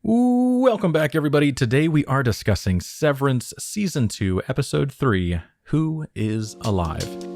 Welcome back, everybody. Today we are discussing Severance Season 2, Episode 3, Who is Alive?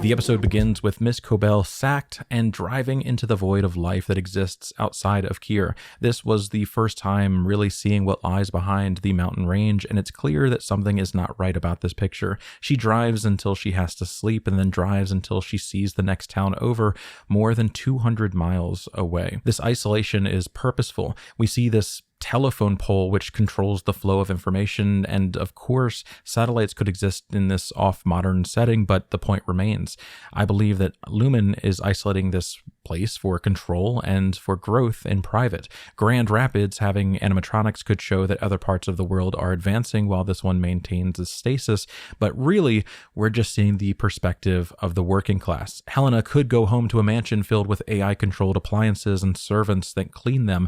The episode begins with Miss Cobel sacked and driving into the void of life that exists outside of Kier. This was the first time really seeing what lies behind the mountain range, and it's clear that something is not right about this picture. She drives until she has to sleep, and then drives until she sees the next town over, more than 200 miles away. This isolation is purposeful. We see this telephone pole which controls the flow of information, and of course satellites could exist in this off-modern setting, but the point remains. I believe that Lumon is isolating this place for control and for growth in private. Grand Rapids having animatronics could show that other parts of the world are advancing while this one maintains its stasis, but really we're just seeing the perspective of the working class. Helena could go home to a mansion filled with AI-controlled appliances and servants that clean them.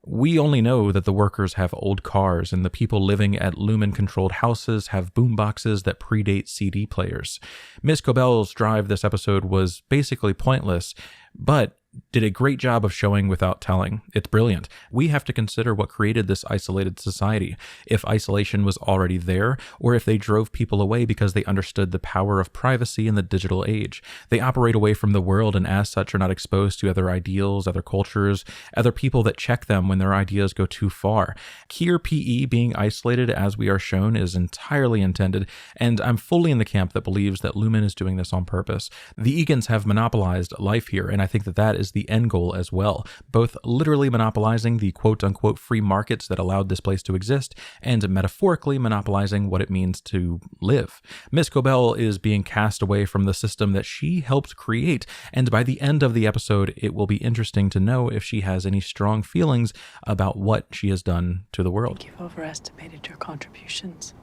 We only know that the workers have old cars, and the people living at Lumon-controlled houses have boomboxes that predate CD players. Miss Cobel's drive this episode was basically pointless, but did a great job of showing without telling. It's brilliant. We have to consider what created this isolated society. If isolation was already there, or if they drove people away because they understood the power of privacy in the digital age. They operate away from the world and as such are not exposed to other ideals, other cultures, other people that check them when their ideas go too far. Kier PE being isolated as we are shown is entirely intended, and I'm fully in the camp that believes that Lumon is doing this on purpose. The Egans have monopolized life here, and I think that is the end goal as well, both literally monopolizing the quote-unquote free markets that allowed this place to exist, and metaphorically monopolizing what it means to live. Miss Cobel is being cast away from the system that she helped create, and by the end of the episode, it will be interesting to know if she has any strong feelings about what she has done to the world. You've overestimated your contributions.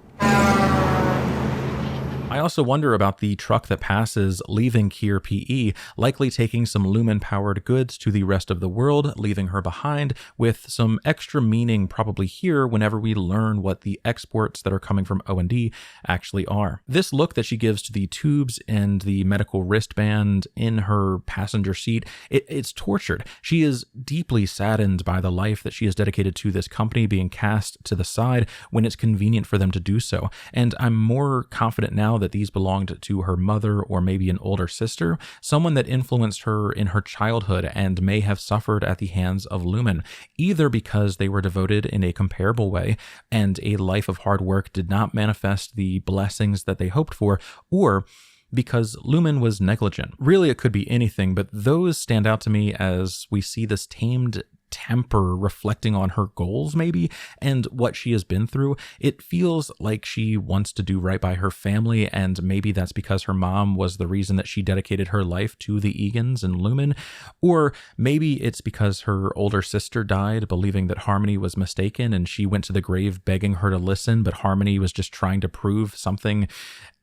I also wonder about the truck that passes leaving Kier PE, likely taking some Lumon-powered goods to the rest of the world, leaving her behind, with some extra meaning probably here whenever we learn what the exports that are coming from O&D actually are. This look that she gives to the tubes and the medical wristband in her passenger seat, it's tortured. She is deeply saddened by the life that she has dedicated to this company being cast to the side when it's convenient for them to do so, and I'm more confident now that these belonged to her mother or maybe an older sister, someone that influenced her in her childhood and may have suffered at the hands of Lumon, either because they were devoted in a comparable way and a life of hard work did not manifest the blessings that they hoped for, or because Lumon was negligent. Really, it could be anything, but those stand out to me as we see this tamed temper reflecting on her goals maybe and what she has been through. It feels like she wants to do right by her family, and maybe that's because her mom was the reason that she dedicated her life to the Egans and Lumon, or maybe it's because her older sister died believing that Harmony was mistaken and she went to the grave begging her to listen, but Harmony was just trying to prove something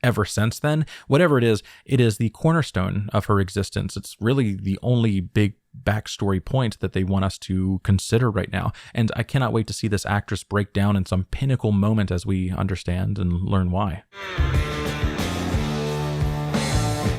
ever since then. Whatever it is the cornerstone of her existence. It's really the only big backstory point that they want us to consider right now, and I cannot wait to see this actress break down in some pinnacle moment as we understand and learn why.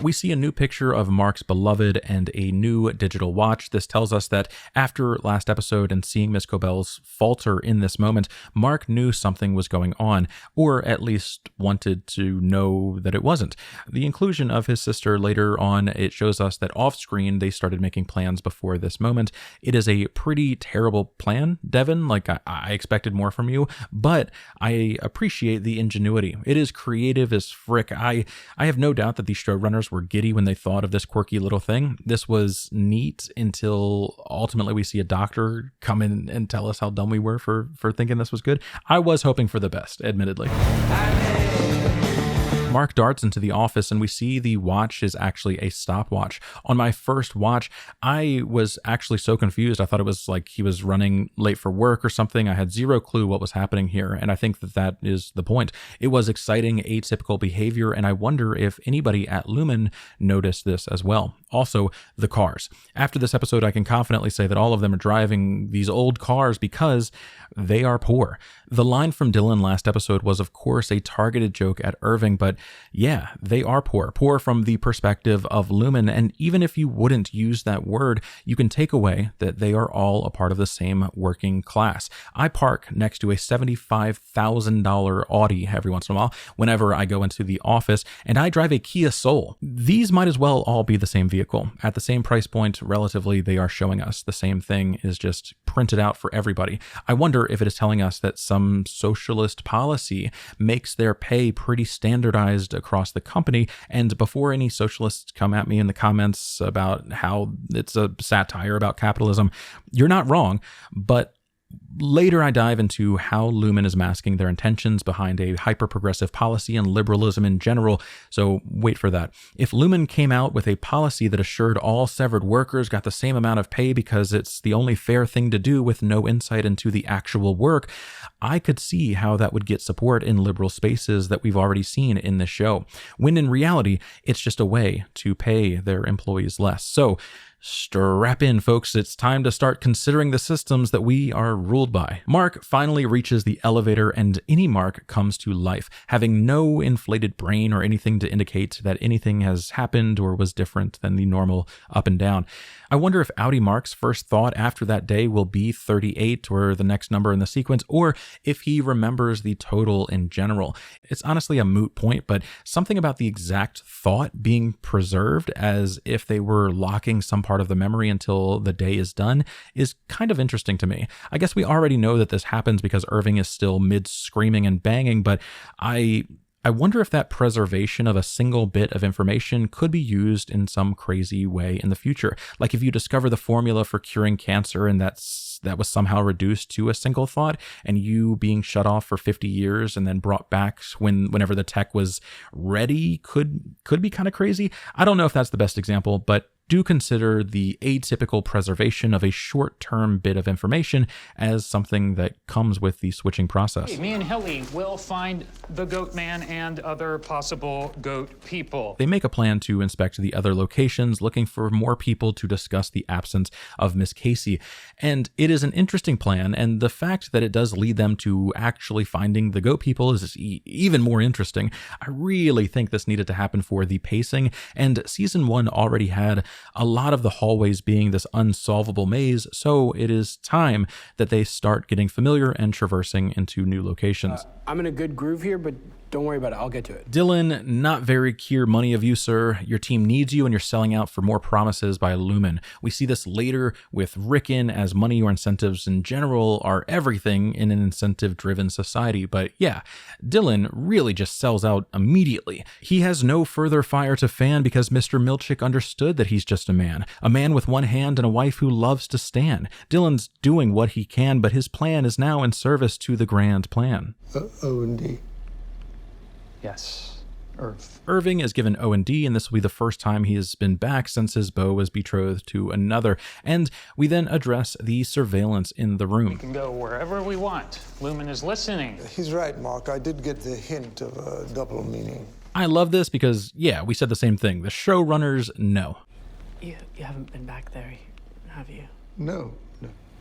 We see a new picture of Mark's beloved and a new digital watch. This tells us that after last episode and seeing Miss Cobel's falter in this moment, Mark knew something was going on, or at least wanted to know that it wasn't. The inclusion of his sister later on, it shows us that off-screen they started making plans before this moment. It is a pretty terrible plan, Devin. Like, I expected more from you, but I appreciate the ingenuity. It is creative as frick. I have no doubt that the showrunners were giddy when they thought of this quirky little thing. This was neat until ultimately we see a doctor come in and tell us how dumb we were for thinking this was good. I was hoping for the best, admittedly. Mark darts into the office and we see the watch is actually a stopwatch. On my first watch, I was actually so confused. I thought it was like he was running late for work or something. I had zero clue what was happening here, and I think that is the point. It was exciting, atypical behavior, and I wonder if anybody at Lumon noticed this as well. Also, the cars. After this episode, I can confidently say that all of them are driving these old cars because they are poor. The line from Dylan last episode was, of course, a targeted joke at Irving, but yeah, they are poor. Poor from the perspective of Lumon, and even if you wouldn't use that word, you can take away that they are all a part of the same working class. I park next to a $75,000 Audi every once in a while whenever I go into the office, and I drive a Kia Soul. These might as well all be the same vehicle. At the same price point, relatively, they are showing us the same thing is just printed out for everybody. I wonder if it is telling us that some socialist policy makes their pay pretty standardized across the company. And before any socialists come at me in the comments about how it's a satire about capitalism, you're not wrong, but later I dive into how Lumon is masking their intentions behind a hyper-progressive policy and liberalism in general, so wait for that. If Lumon came out with a policy that assured all severed workers got the same amount of pay because it's the only fair thing to do with no insight into the actual work, I could see how that would get support in liberal spaces that we've already seen in this show, when in reality, it's just a way to pay their employees less. So strap in, folks. It's time to start considering the systems that we are ruled by. Mark finally reaches the elevator and any Mark comes to life, having no inflated brain or anything to indicate that anything has happened or was different than the normal up and down. I wonder if Audi Mark's first thought after that day will be 38 or the next number in the sequence, or if he remembers the total in general. It's honestly a moot point, but something about the exact thought being preserved as if they were locking some part of the memory until the day is done is kind of interesting to me. I guess we already know that this happens because Irving is still mid-screaming and banging, but I wonder if that preservation of a single bit of information could be used in some crazy way in the future. Like if you discover the formula for curing cancer and that was somehow reduced to a single thought, and you being shut off for 50 years and then brought back whenever the tech was ready could be kind of crazy. I don't know if that's the best example, but do consider the atypical preservation of a short-term bit of information as something that comes with the switching process. Hey, me and Hilly will find the goat man and other possible goat people. They make a plan to inspect the other locations, looking for more people to discuss the absence of Miss Casey. And it is an interesting plan, and the fact that it does lead them to actually finding the goat people is even more interesting. I really think this needed to happen for the pacing, and season 1 already had a lot of the hallways being this unsolvable maze, so it is time that they start getting familiar and traversing into new locations. I'm in a good groove here, but don't worry about it. I'll get to it. Dylan, not very clear money of you, sir. Your team needs you and you're selling out for more promises by Lumon. We see this later with Ricken, as money or incentives in general are everything in an incentive-driven society. But yeah, Dylan really just sells out immediately. He has no further fire to fan because Mr. Milchick understood that he's just a man with one hand and a wife who loves to stand. Dylan's doing what he can, but his plan is now in service to the grand plan. O&D. Yes, Irving is given O&D, and this will be the first time he has been back since his beau was betrothed to another. And we then address the surveillance in the room. We can go wherever we want. Lumon is listening. He's right, Mark. I did get the hint of a double meaning. I love this because, yeah, we said the same thing. The showrunners know. You haven't been back there, have you? No.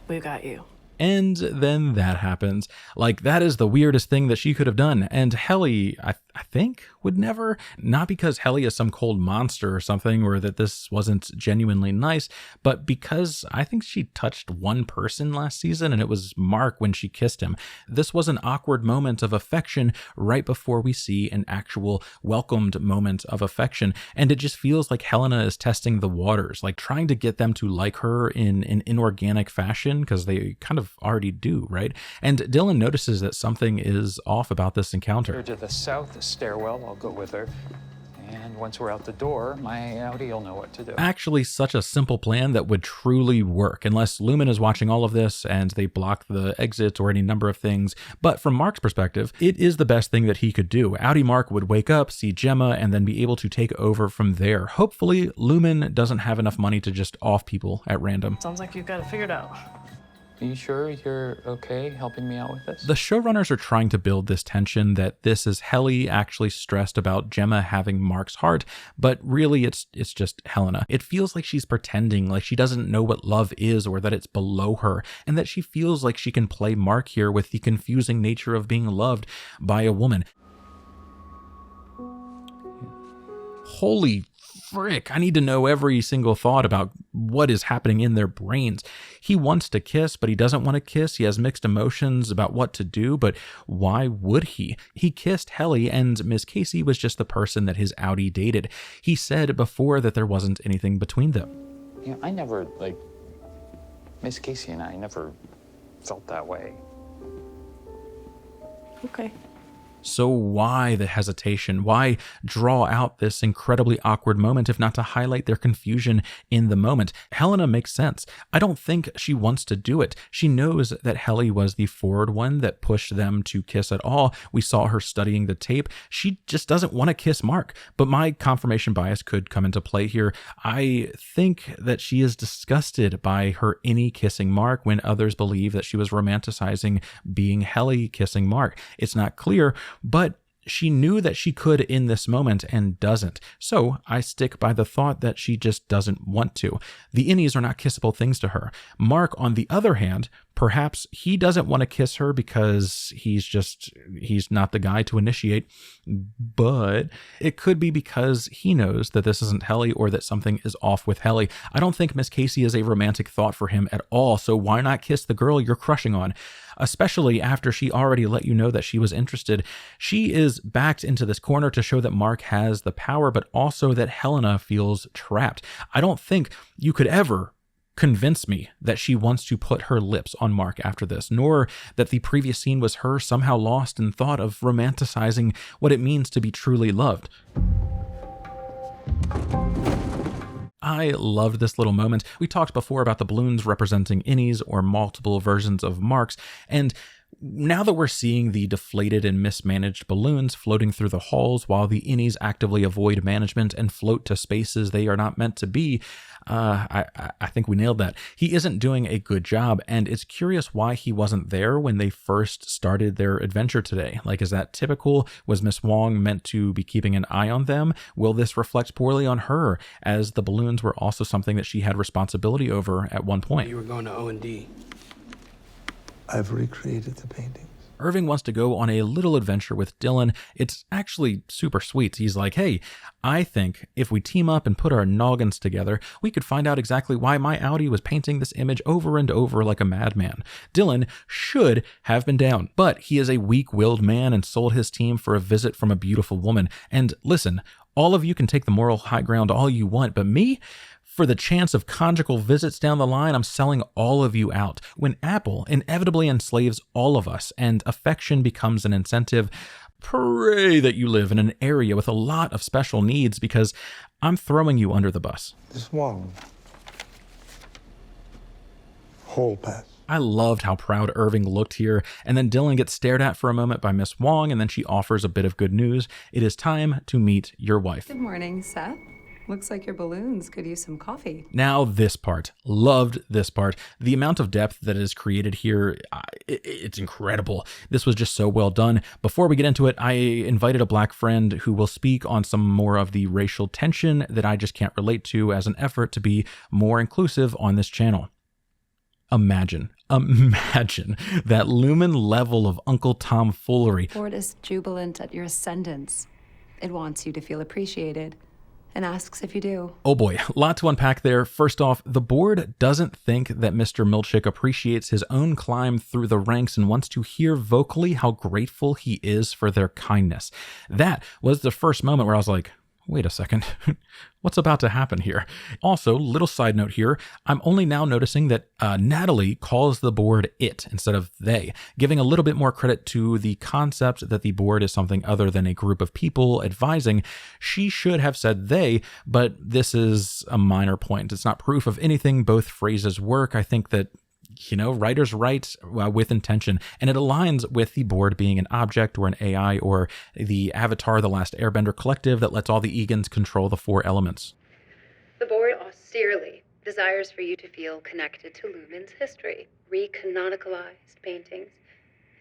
We've got you. And then that happens. Like, that is the weirdest thing that she could have done. And Helly, I think, would never. Not because Helly is some cold monster or something, or that this wasn't genuinely nice, but because I think she touched one person last season, and it was Mark when she kissed him. This was an awkward moment of affection right before we see an actual welcomed moment of affection. And it just feels like Helena is testing the waters, like trying to get them to like her in an inorganic fashion, because they kind of already do, right? And Dylan notices that something is off about this encounter. To the south stairwell, I'll go with her. And once we're out the door, my Audi will know what to do. Actually, such a simple plan that would truly work, unless Lumon is watching all of this and they block the exits or any number of things. But from Mark's perspective, it is the best thing that he could do. Audi Mark would wake up, see Gemma, and then be able to take over from there. Hopefully, Lumon doesn't have enough money to just off people at random. Sounds like you've got it figured out. Are you sure you're okay helping me out with this? The showrunners are trying to build this tension that this is Helly actually stressed about Gemma having Mark's heart, but really it's just Helena. It feels like she's pretending, like she doesn't know what love is or that it's below her, and that she feels like she can play Mark here with the confusing nature of being loved by a woman. Holy frick, I need to know every single thought about what is happening in their brains. He wants to kiss, but he doesn't want to kiss. He has mixed emotions about what to do, but why would he? He kissed Helly, and Miss Casey was just the person that his Audi dated. He said before that there wasn't anything between them. You know, I never, Miss Casey and I never felt that way. Okay. So why the hesitation? Why draw out this incredibly awkward moment if not to highlight their confusion in the moment? Helena makes sense. I don't think she wants to do it. She knows that Helly was the forward one that pushed them to kiss at all. We saw her studying the tape. She just doesn't want to kiss Mark. But my confirmation bias could come into play here. I think that she is disgusted by her innie kissing Mark when others believe that she was romanticizing being Helly kissing Mark. It's not clear, but she knew that she could in this moment and doesn't. So I stick by the thought that she just doesn't want to. The innies are not kissable things to her. Mark, on the other hand, perhaps he doesn't want to kiss her because he's not the guy to initiate, but it could be because he knows that this isn't Helly or that something is off with Helly. I don't think Miss Casey is a romantic thought for him at all, so why not kiss the girl you're crushing on? Especially after she already let you know that she was interested. She is backed into this corner to show that Mark has the power, but also that Helena feels trapped. I don't think you could ever convince me that she wants to put her lips on Mark after this, nor that the previous scene was her somehow lost in thought of romanticizing what it means to be truly loved. I loved this little moment. We talked before about the balloons representing innies or multiple versions of Marks, and now that we're seeing the deflated and mismanaged balloons floating through the halls while the innies actively avoid management and float to spaces they are not meant to be, I think we nailed that. He isn't doing a good job, and it's curious why he wasn't there when they first started their adventure today. Like, is that typical? Was Miss Wong meant to be keeping an eye on them? Will this reflect poorly on her, as the balloons were also something that she had responsibility over at one point? You were going to O&D. I've recreated the painting. Irving wants to go on a little adventure with Dylan. It's actually super sweet. He's like, hey, I think if we team up and put our noggins together, we could find out exactly why my Audi was painting this image over and over like a madman. Dylan should have been down, but he is a weak-willed man and sold his team for a visit from a beautiful woman. And listen, all of you can take the moral high ground all you want, but me? For the chance of conjugal visits down the line, I'm selling all of you out. When Apple inevitably enslaves all of us and affection becomes an incentive, pray that you live in an area with a lot of special needs, because I'm throwing you under the bus. This one. Whole pass. I loved how proud Irving looked here, and then Dylan gets stared at for a moment by Miss Wong, and then she offers a bit of good news. It is time to meet your wife. Good morning, Seth. Looks like your balloons could use some coffee. Now this part. Loved this part. The amount of depth that is created here, it's incredible. This was just so well done. Before we get into it, I invited a black friend who will speak on some more of the racial tension that I just can't relate to as an effort to be more inclusive on this channel. Imagine that Lumon level of Uncle Tom foolery. Board is jubilant at your ascendance. It wants you to feel appreciated and asks if you do. Oh boy, a lot to unpack there. First off, the board doesn't think that Mr. Milchick appreciates his own climb through the ranks and wants to hear vocally how grateful he is for their kindness. That was the first moment where I was like, Wait a second. What's about to happen here? Also, little side note here, I'm only now noticing that Natalie calls the board it instead of they, giving a little bit more credit to the concept that the board is something other than a group of people advising. She should have said they, but this is a minor point. It's not proof of anything. Both phrases work. I think that writers write with intention, and it aligns with the board being an object or an AI or the Avatar, the Last Airbender collective that lets all the Egans control the 4 elements. The board austerely desires for you to feel connected to Lumon's history, recanonicalized paintings,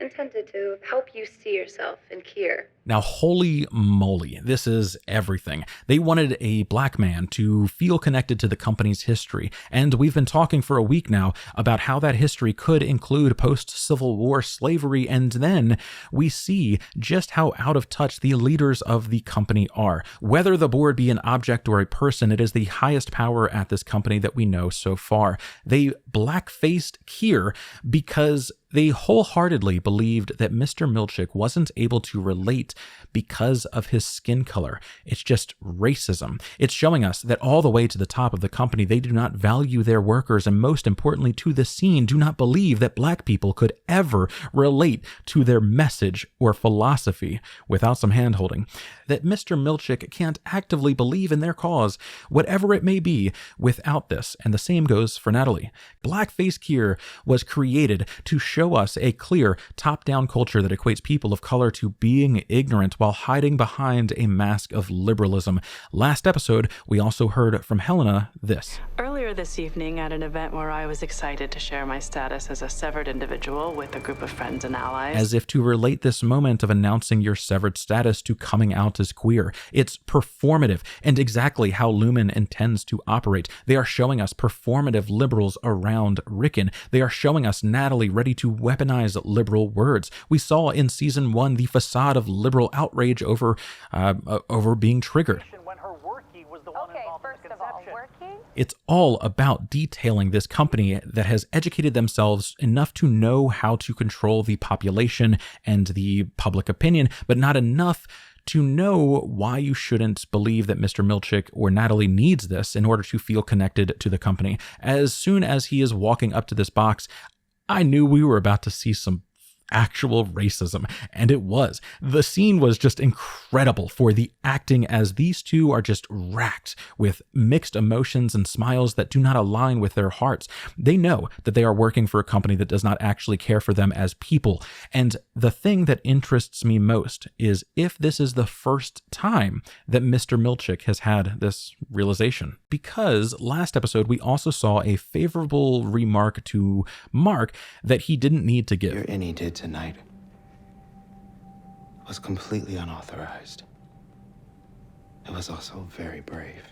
intended to help you see yourself in Kier. Now, holy moly, this is everything. They wanted a black man to feel connected to the company's history, and we've been talking for a week now about how that history could include post-Civil War slavery, and then we see just how out of touch the leaders of the company are. Whether the board be an object or a person, it is the highest power at this company that we know so far. They black-faced Kier because they wholeheartedly believed that Mr. Milchick wasn't able to relate because of his skin color. It's just racism. It's showing us that all the way to the top of the company, they do not value their workers, and most importantly to the scene, do not believe that black people could ever relate to their message or philosophy without some handholding. That Mr. Milchick can't actively believe in their cause, whatever it may be, without this. And the same goes for Natalie. Blackface Kier was created to show us a clear top-down culture that equates people of color to being ignorant while hiding behind a mask of liberalism. Last episode, we also heard from Helena this. Earlier this evening, at an event where I was excited to share my status as a severed individual with a group of friends and allies. As if to relate this moment of announcing your severed status to coming out as queer. It's performative, and exactly how Lumon intends to operate. They are showing us performative liberals around Ricken. They are showing us Natalie ready to weaponize liberal words. We saw in season 1 the facade of liberal outrage over being triggered. It's all about detailing this company that has educated themselves enough to know how to control the population and the public opinion, but not enough to know why you shouldn't believe that Mr. Milchick or Natalie needs this in order to feel connected to the company. As soon as he is walking up to this box, I knew we were about to see some actual racism, and it was. The scene was just incredible for the acting, as these two are just racked with mixed emotions and smiles that do not align with their hearts. They know that they are working for a company that does not actually care for them as people, and the thing that interests me most is if this is the first time that Mr. Milchick has had this realization. Because last episode we also saw a favorable remark to Mark that he didn't need to give. Your innie did tonight was completely unauthorized. It was also very brave.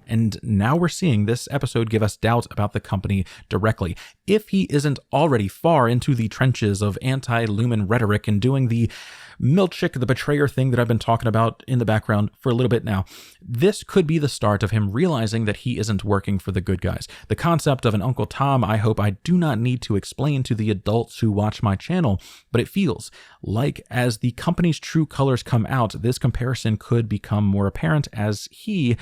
And now we're seeing this episode give us doubt about the company directly. If he isn't already far into the trenches of anti-Lumon rhetoric and doing the Milchick the betrayer thing that I've been talking about in the background for a little bit now, this could be the start of him realizing that he isn't working for the good guys. The concept of an Uncle Tom, I hope I do not need to explain to the adults who watch my channel, but it feels like as the company's true colors come out, this comparison could become more apparent as he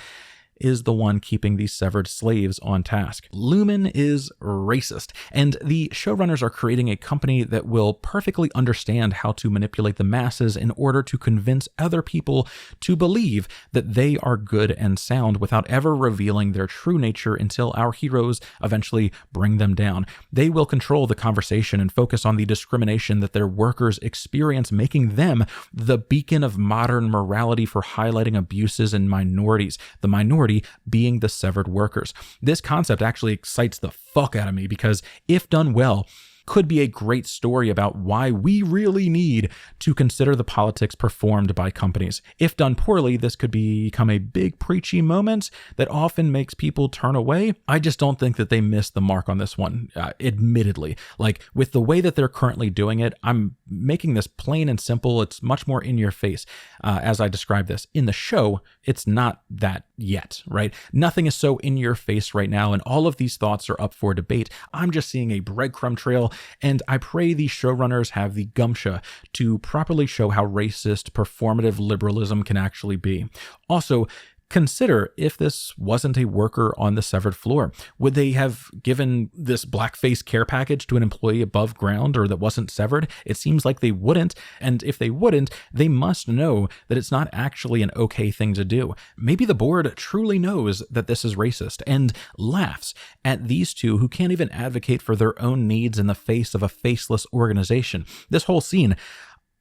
is the one keeping these severed slaves on task. Lumon is racist, and the showrunners are creating a company that will perfectly understand how to manipulate the masses in order to convince other people to believe that they are good and sound without ever revealing their true nature until our heroes eventually bring them down. They will control the conversation and focus on the discrimination that their workers experience, making them the beacon of modern morality for highlighting abuses in minorities, the minority being the severed workers. This concept actually excites the fuck out of me because if done well, could be a great story about why we really need to consider the politics performed by companies. If done poorly, this could become a big preachy moment that often makes people turn away. I just don't think that they missed the mark on this one, admittedly. Like, with the way that they're currently doing it, I'm making this plain and simple. It's much more in your face as I describe this. In the show, it's not that yet, right? Nothing is so in your face right now, and all of these thoughts are up for debate. I'm just seeing a breadcrumb trail, and I pray the showrunners have the gumption to properly show how racist performative liberalism can actually be. Also, Consider if this wasn't a worker on the severed floor. Would they have given this blackface care package to an employee above ground or that wasn't severed? It seems like they wouldn't, and if they wouldn't, they must know that it's not actually an okay thing to do. Maybe the board truly knows that this is racist and laughs at these two who can't even advocate for their own needs in the face of a faceless organization. This whole scene,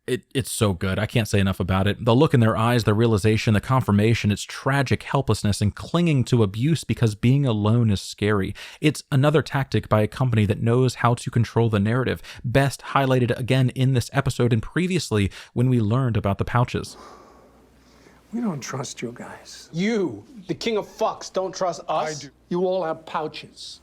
it's so good. I can't say enough about it. The look in their eyes, the realization, the confirmation, it's tragic helplessness and clinging to abuse because being alone is scary. It's another tactic by a company that knows how to control the narrative, best highlighted again in this episode and previously when we learned about the pouches. We don't trust you guys. You, the king of fucks, don't trust us? I do. You all have pouches.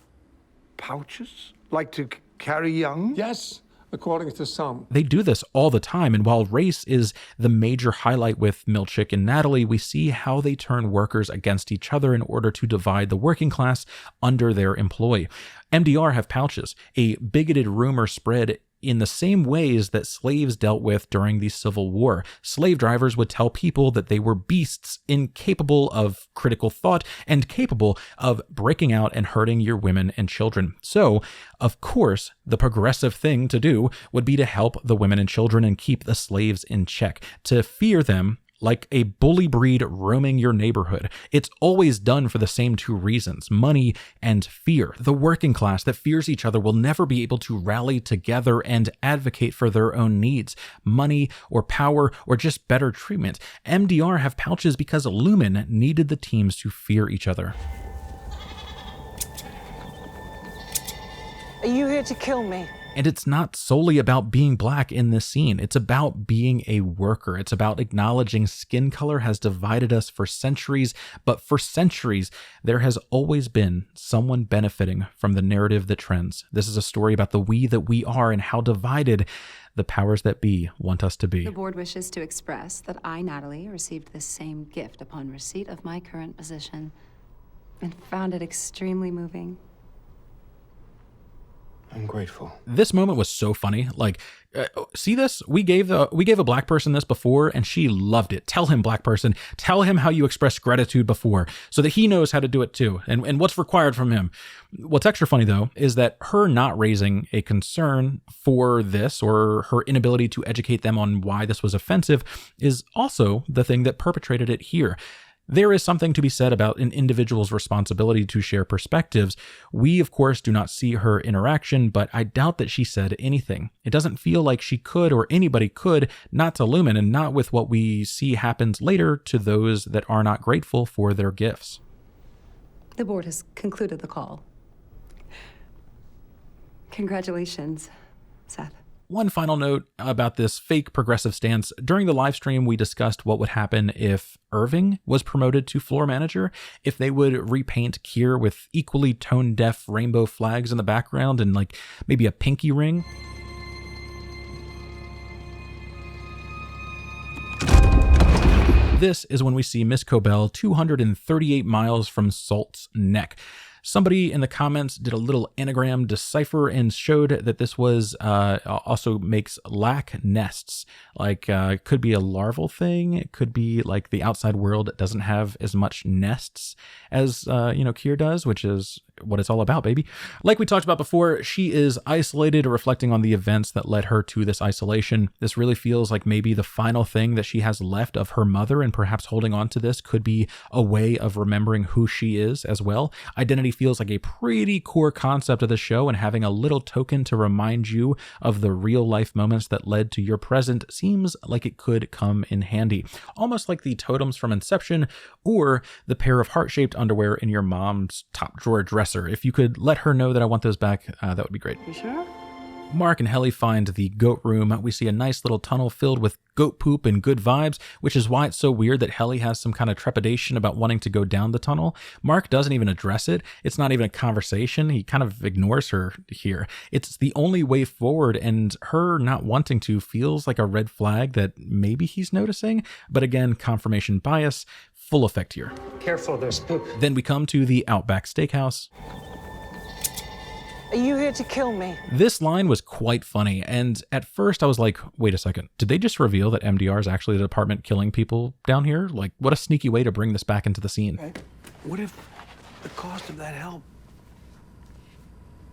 Pouches? Like to carry young? Yes, according to some. They do this all the time, and while race is the major highlight with Milchick and Natalie, we see how they turn workers against each other in order to divide the working class under their employ. MDR have pouches, a bigoted rumor spread in the same ways that slaves dealt with during the Civil War. Slave drivers would tell people that they were beasts, incapable of critical thought and capable of breaking out and hurting your women and children. So, of course, the progressive thing to do would be to help the women and children and keep the slaves in check, to fear them like a bully breed roaming your neighborhood. It's always done for the same two reasons, money and fear. The working class that fears each other will never be able to rally together and advocate for their own needs, money or power or just better treatment. MDR have pouches because Lumon needed the teams to fear each other. Are you here to kill me? And it's not solely about being black in this scene. It's about being a worker. It's about acknowledging skin color has divided us for centuries, but for centuries, there has always been someone benefiting from the narrative that trends. This is a story about the we that we are and how divided the powers that be want us to be. The board wishes to express that I, Natalie, received this same gift upon receipt of my current position and found it extremely moving. I'm grateful. This moment was so funny. Like, see this? We gave a black person this before and she loved it. Tell him, black person, tell him how you expressed gratitude before so that he knows how to do it too and what's required from him. What's extra funny though is that her not raising a concern for this or her inability to educate them on why this was offensive is also the thing that perpetrated it here. There is something to be said about an individual's responsibility to share perspectives. We, of course, do not see her interaction, but I doubt that she said anything. It doesn't feel like she could or anybody could, not to Lumon and not with what we see happens later to those that are not grateful for their gifts. The board has concluded the call. Congratulations, Seth. One final note about this fake progressive stance. During the live stream, we discussed what would happen if Irving was promoted to floor manager, if they would repaint Kier with equally tone-deaf rainbow flags in the background and like maybe a pinky ring. This is when we see Miss Cobel 238 miles from Salt's Neck. Somebody in the comments did a little anagram decipher and showed that this was also makes lack nests. Like could be a larval thing. It could be like the outside world doesn't have as much nests as Kier does, which is what it's all about, baby. Like we talked about before, she is isolated, reflecting on the events that led her to this isolation. This really feels like maybe the final thing that she has left of her mother, and perhaps holding on to this could be a way of remembering who she is as well. Identity feels like a pretty core concept of the show, and having a little token to remind you of the real life moments that led to your present seems like it could come in handy. Almost like the totems from Inception or the pair of heart-shaped underwear in your mom's top drawer dresser. If you could let her know that I want those back, that would be great. You sure? Mark and Helly find the goat room. We see a nice little tunnel filled with goat poop and good vibes, which is why it's so weird that Helly has some kind of trepidation about wanting to go down the tunnel. Mark doesn't even address it. It's not even a conversation. He kind of ignores her here. It's the only way forward, and her not wanting to feels like a red flag that maybe he's noticing. But again, confirmation bias, full effect here. Careful, there's poop. Then we come to the Outback Steakhouse. Are you here to kill me? This line was quite funny, and at first I was like, wait a second, did they just reveal that MDR is actually the department killing people down here? Like, what a sneaky way to bring this back into the scene. Okay. What if the cost of that help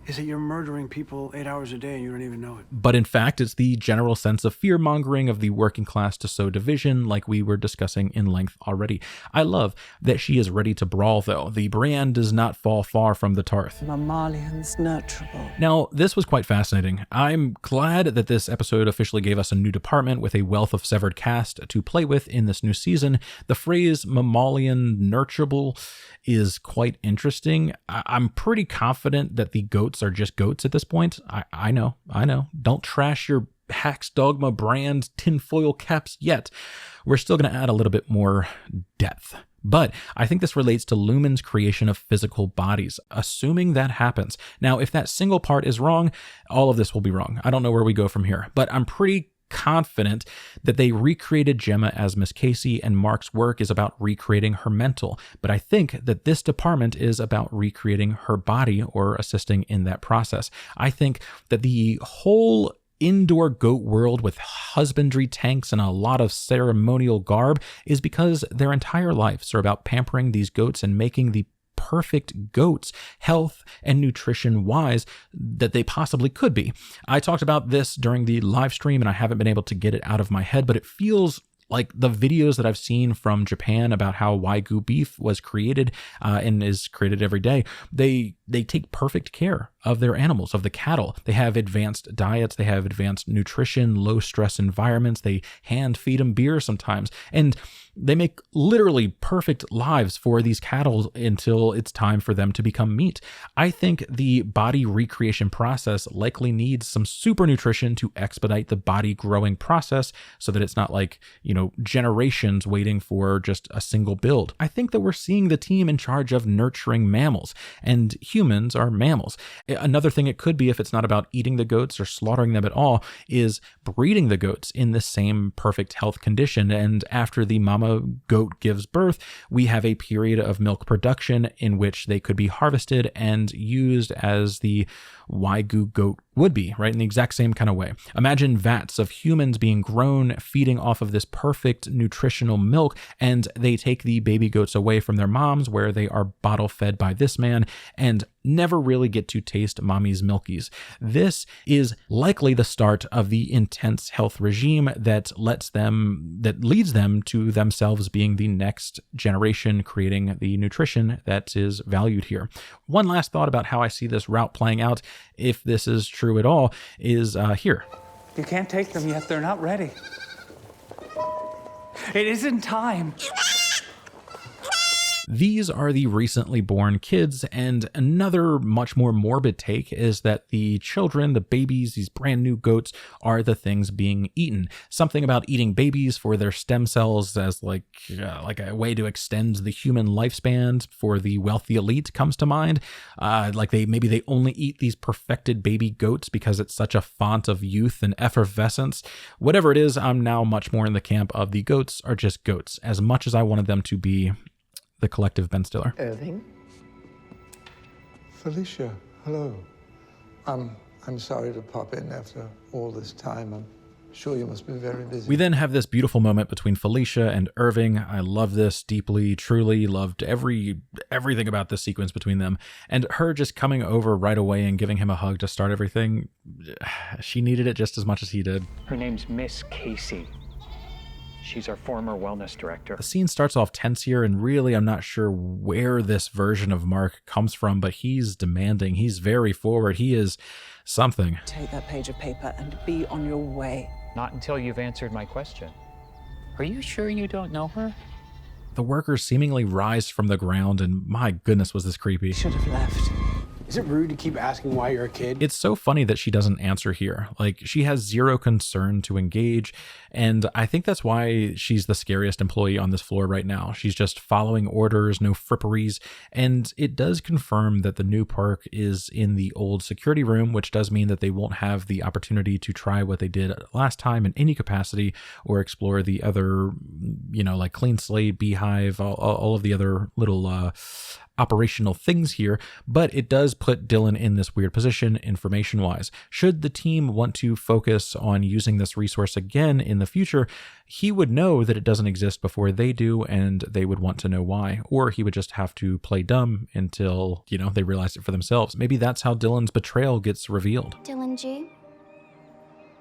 is that you're murdering people 8 hours a day and you don't even know it? But in fact, it's the general sense of fear-mongering of the working class to sow division, like we were discussing in length already. I love that she is ready to brawl, though. The brand does not fall far from the Tarth. Mammalian's nurturable. Now, this was quite fascinating. I'm glad that this episode officially gave us a new department with a wealth of severed cast to play with in this new season. The phrase mammalian nurturable is quite interesting. I'm pretty confident that the goats are just goats at this point. I know. Don't trash your HaxDogma brand tinfoil caps yet. We're still going to add a little bit more depth. But I think this relates to Lumon's creation of physical bodies, assuming that happens. Now, if that single part is wrong, all of this will be wrong. I don't know where we go from here, but I'm pretty confident that they recreated Gemma as Miss Casey, and Mark's work is about recreating her mental. But I think that this department is about recreating her body or assisting in that process. I think that the whole indoor goat world with husbandry tanks and a lot of ceremonial garb is because their entire lives are about pampering these goats and making the perfect goats, health and nutrition wise, that they possibly could be. I talked about this during the live stream and I haven't been able to get it out of my head, but it feels like the videos that I've seen from Japan about how Wagyu beef was created and is created every day. They take perfect care of their animals, of the cattle. They have advanced diets. They have advanced nutrition, low stress environments. They hand feed them beer sometimes. And they make literally perfect lives for these cattle until it's time for them to become meat. I think the body recreation process likely needs some super nutrition to expedite the body growing process so that it's not like, generations waiting for just a single build. I think that we're seeing the team in charge of nurturing mammals, and humans are mammals. Another thing it could be, if it's not about eating the goats or slaughtering them at all, is breeding the goats in the same perfect health condition. And after the mama goat gives birth, we have a period of milk production in which they could be harvested and used as the Wagyu goat would be, right? In the exact same kind of way. Imagine vats of humans being grown, feeding off of this perfect nutritional milk, and they take the baby goats away from their moms where they are bottle fed by this man and never really get to taste mommy's milkies. This is likely the start of the intense health regime that leads them to themselves being the next generation, creating the nutrition that is valued here. One last thought about how I see this route playing out, if this is true at all, is here. You can't take them yet. They're not ready. It isn't time. These are the recently born kids, and another much more morbid take is that the children, the babies, these brand new goats, are the things being eaten. Something about eating babies for their stem cells as like a way to extend the human lifespan for the wealthy elite comes to mind. Maybe they only eat these perfected baby goats because it's such a font of youth and effervescence. Whatever it is, I'm now much more in the camp of the goats are just goats, as much as I wanted them to be the collective Ben Stiller. Irving? Felicia, hello. I'm sorry to pop in after all this time. I'm sure you must be very busy. We then have this beautiful moment between Felicia and Irving. I love this deeply, truly loved everything about this sequence between them. And her just coming over right away and giving him a hug to start everything. She needed it just as much as he did. Her name's Miss Casey. She's our former wellness director. The scene starts off tense here, and really I'm not sure where this version of Mark comes from, but he's demanding. He's very forward. He is something. Take that page of paper and be on your way. Not until you've answered my question. Are you sure you don't know her? The workers seemingly rise from the ground, and my goodness, was this creepy. Should have left. Is it rude to keep asking why you're a kid? It's so funny that she doesn't answer here. Like, she has zero concern to engage, and I think that's why she's the scariest employee on this floor right now. She's just following orders, no fripperies, and it does confirm that the new park is in the old security room, which does mean that they won't have the opportunity to try what they did last time in any capacity or explore the other, like Clean Slate, Beehive, all of the other little operational things here, but it does put Dylan in this weird position information-wise. Should the team want to focus on using this resource again in the future, he would know that it doesn't exist before they do, and they would want to know why. Or he would just have to play dumb until, they realize it for themselves. Maybe that's how Dylan's betrayal gets revealed. Dylan G.,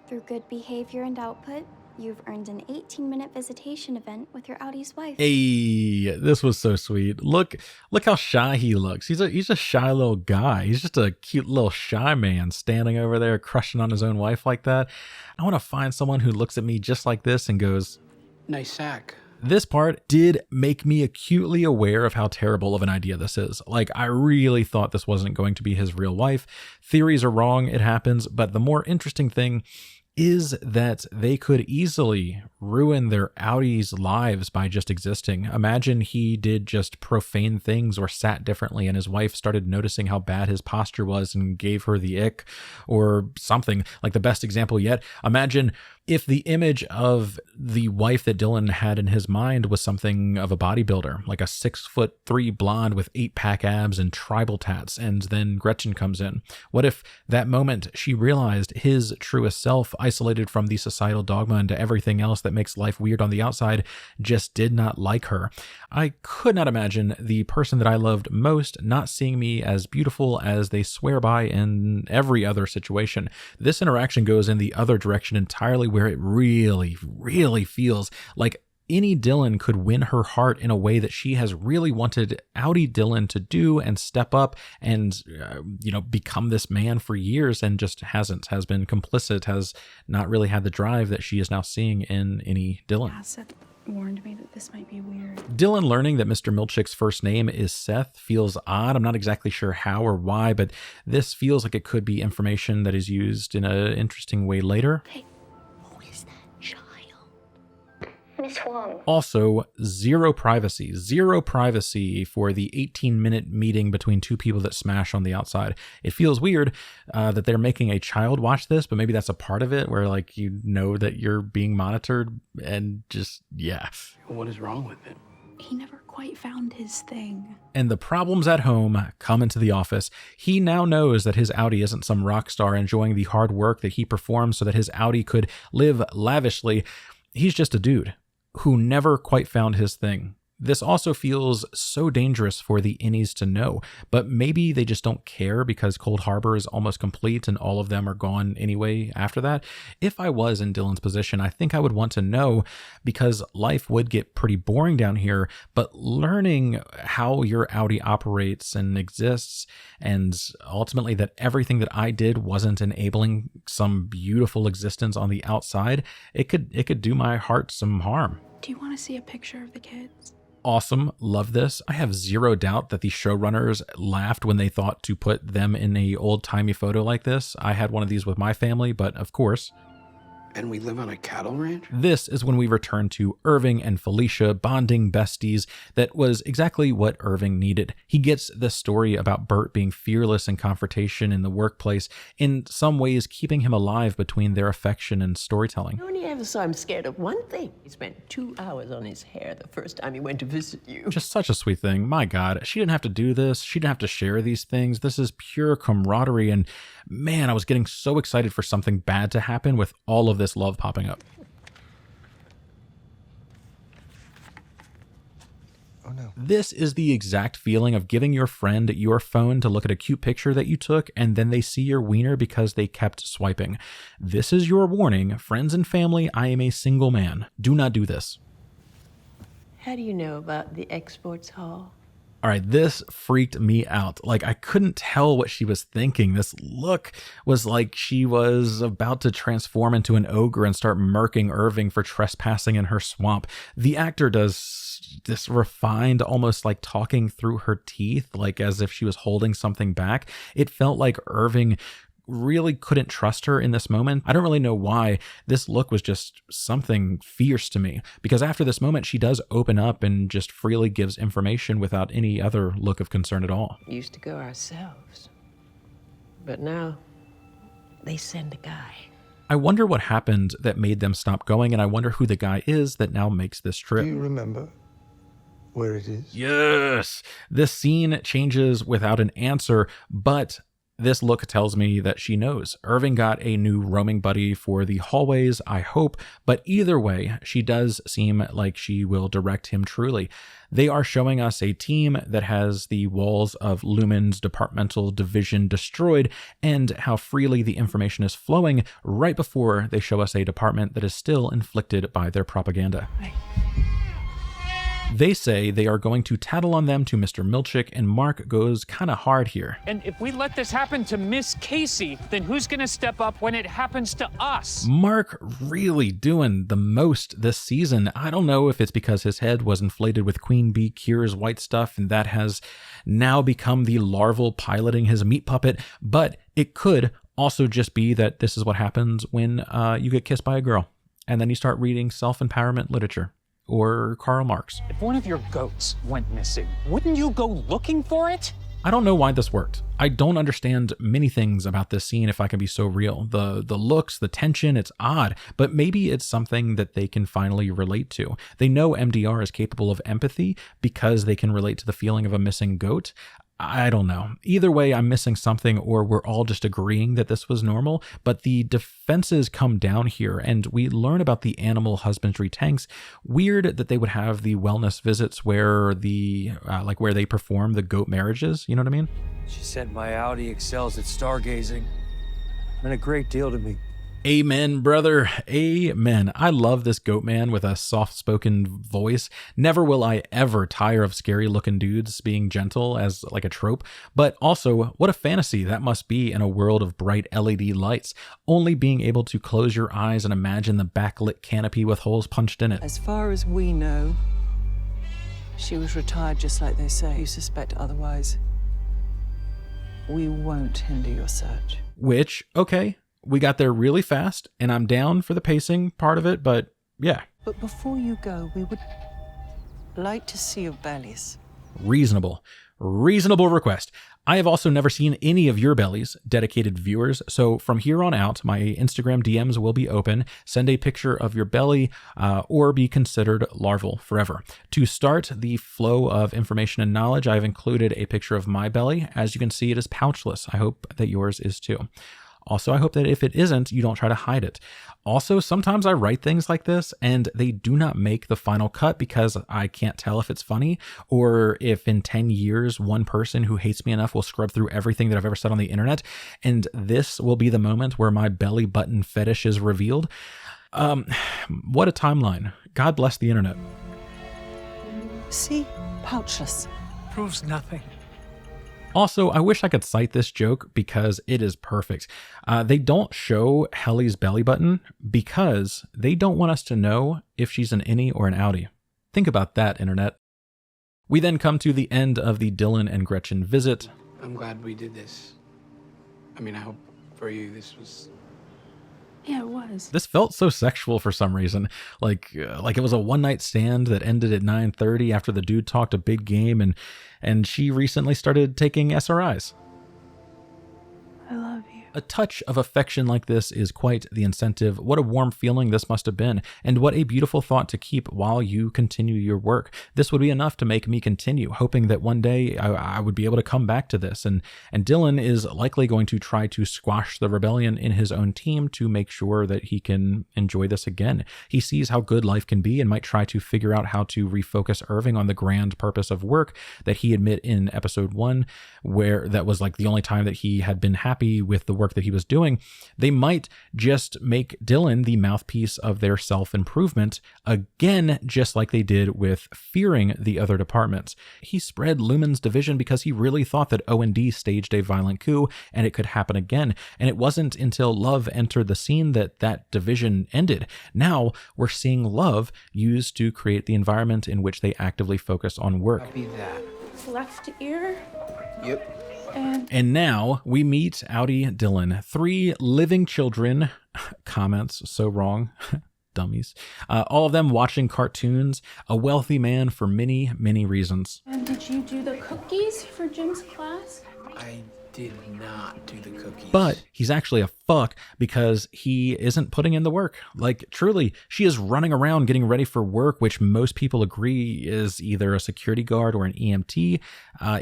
through good behavior and output, you've earned an 18-minute visitation event with your Audi's wife. Hey, this was so sweet. Look how shy he looks. He's a shy little guy. He's just a cute little shy man standing over there crushing on his own wife like that. I want to find someone who looks at me just like this and goes, Nice sack. This part did make me acutely aware of how terrible of an idea this is. Like, I really thought this wasn't going to be his real wife. Theories are wrong, it happens, but the more interesting thing is that they could easily ruin their Audi's lives by just existing. Imagine he did just profane things or sat differently and his wife started noticing how bad his posture was and gave her the ick or something. Like the best example yet, imagine if the image of the wife that Dylan had in his mind was something of a bodybuilder, like a 6'3" blonde with 8-pack abs and tribal tats, and then Gretchen comes in. What if that moment she realized his truest self, isolated from the societal dogma and everything else that makes life weird on the outside, just did not like her? I could not imagine the person that I loved most not seeing me as beautiful as they swear by in every other situation. This interaction goes in the other direction entirely, where it really, really feels like any Dylan could win her heart in a way that she has really wanted Audi Dylan to do and step up and, become this man for years and just has been complicit, has not really had the drive that she is now seeing in any Dylan. Seth warned me that this might be weird. Dylan learning that Mr. Milchick's first name is Seth feels odd. I'm not exactly sure how or why, but this feels like it could be information that is used in an interesting way later. Hey. Miss Huang. Also, zero privacy for the 18-minute meeting between two people that smash on the outside. It feels weird that they're making a child watch this, but maybe that's a part of it where that you're being monitored and just, yeah. What is wrong with him? He never quite found his thing. And the problems at home come into the office. He now knows that his Audi isn't some rock star enjoying the hard work that he performs so that his Audi could live lavishly. He's just a dude who never quite found his thing. This also feels so dangerous for the innies to know, but maybe they just don't care because Cold Harbor is almost complete and all of them are gone anyway after that. If I was in Dylan's position, I think I would want to know, because life would get pretty boring down here, but learning how your Audi operates and exists, and ultimately that everything that I did wasn't enabling some beautiful existence on the outside, it could do my heart some harm. Do you want to see a picture of the kids? Awesome. Love this. I have zero doubt that the showrunners laughed when they thought to put them in a old-timey photo like this. I had one of these with my family, but of course. And we live on a cattle ranch? This is when we return to Irving and Felicia bonding besties. That was exactly what Irving needed. He gets the story about Bert being fearless in confrontation in the workplace, in some ways keeping him alive between their affection and storytelling. I only ever saw him scared of one thing. He spent 2 hours on his hair the first time he went to visit you. Just such a sweet thing. My God, she didn't have to do this. She didn't have to share these things. This is pure camaraderie. And man, I was getting so excited for something bad to happen with all of this love popping up. Oh no. This is the exact feeling of giving your friend your phone to look at a cute picture that you took and then they see your wiener because they kept swiping. This is your warning. Friends and family, I am a single man. Do not do this. How do you know about the exports hall? All right, this freaked me out. Like, I couldn't tell what she was thinking. This look was like she was about to transform into an ogre and start murking Irving for trespassing in her swamp. The actor does this refined, almost like talking through her teeth, like as if she was holding something back. It felt like Irving really couldn't trust her in this moment. I don't really know why. This look was just something fierce to me, because after this moment she does open up and just freely gives information without any other look of concern at all. We used to go ourselves, but now they send a guy. I wonder what happened that made them stop going, and I wonder who the guy is that now makes this trip. Do you remember where it is? Yes. This scene changes without an answer, but this look tells me that she knows. Irving got a new roaming buddy for the hallways, I hope, but either way, she does seem like she will direct him truly. They are showing us a team that has the walls of Lumon's departmental division destroyed, and how freely the information is flowing right before they show us a department that is still inflicted by their propaganda. They say they are going to tattle on them to Mr. Milchick, and Mark goes kind of hard here. And if we let this happen to Miss Casey, then who's gonna step up when it happens to us? Mark really doing the most this season. I don't know if it's because his head was inflated with Queen Bee Cure's white stuff and that has now become the larval piloting his meat puppet, but it could also just be that this is what happens when you get kissed by a girl and then you start reading self-empowerment literature. Or Karl Marx. If one of your goats went missing, wouldn't you go looking for it? I don't know why this worked. I don't understand many things about this scene, if I can be so real. The looks, the tension, it's odd, but maybe it's something that they can finally relate to. They know MDR is capable of empathy because they can relate to the feeling of a missing goat. I don't know. Either way, I'm missing something, or we're all just agreeing that this was normal, but the defenses come down here, and we learn about the animal husbandry tanks. Weird that they would have the wellness visits where where they perform the goat marriages, you know what I mean? She said my Audi excels at stargazing. Meant a great deal to me. Amen, brother. Amen. I love this goat man with a soft-spoken voice. Never will I ever tire of scary-looking dudes being gentle as like a trope, but also what a fantasy that must be in a world of bright LED lights. Only being able to close your eyes and imagine the backlit canopy with holes punched in it. As far as we know, she was retired just like they say. You suspect otherwise, we won't hinder your search. Which, okay. We got there really fast, and I'm down for the pacing part of it, but yeah. But before you go, we would like to see your bellies. Reasonable request. I have also never seen any of your bellies, dedicated viewers, so from here on out, my Instagram DMs will be open. Send a picture of your belly or be considered larval forever. To start the flow of information and knowledge, I've included a picture of my belly. As you can see, it is pouchless. I hope that yours is too. Also, I hope that if it isn't, you don't try to hide it. Also, sometimes I write things like this and they do not make the final cut because I can't tell if it's funny, or if in 10 years, one person who hates me enough will scrub through everything that I've ever said on the internet, and this will be the moment where my belly button fetish is revealed. What a timeline. God bless the internet. See? Pouchless. Proves nothing. Also, I wish I could cite this joke because it is perfect. They don't show Helly's belly button because they don't want us to know if she's an innie or an outie. Think about that, internet. We then come to the end of the Dylan and Gretchen visit. I'm glad we did this. I mean, I hope for you this was... Yeah, it was. This felt so sexual for some reason, like it was a one-night stand that ended at 9:30 after the dude talked a big game, and she recently started taking SRIs. I love you. A touch of affection like this is quite the incentive. What a warm feeling this must have been, and what a beautiful thought to keep while you continue your work. This would be enough to make me continue, hoping that one day I would be able to come back to this, and Dylan is likely going to try to squash the rebellion in his own team to make sure that he can enjoy this again. He sees how good life can be and might try to figure out how to refocus Irving on the grand purpose of work that he admit in episode 1, where that was like the only time that he had been happy with the work that he was doing. They might just make Dylan the mouthpiece of their self-improvement again, just like they did with fearing the other departments. He spread Lumon's division because he really thought that O&D staged a violent coup and it could happen again. And it wasn't until Love entered the scene that that division ended. Now we're seeing Love used to create the environment in which they actively focus on work. Copy that. Left ear. Yep. And now we meet Outie Dylan. 3 living children. Comments so wrong. Dummies. All of them watching cartoons. A wealthy man for many, many reasons. And did you do the cookies for Jim's class? I did not do the cookies. But he's actually a fuck because he isn't putting in the work. Like, truly, she is running around getting ready for work, which most people agree is either a security guard or an EMT.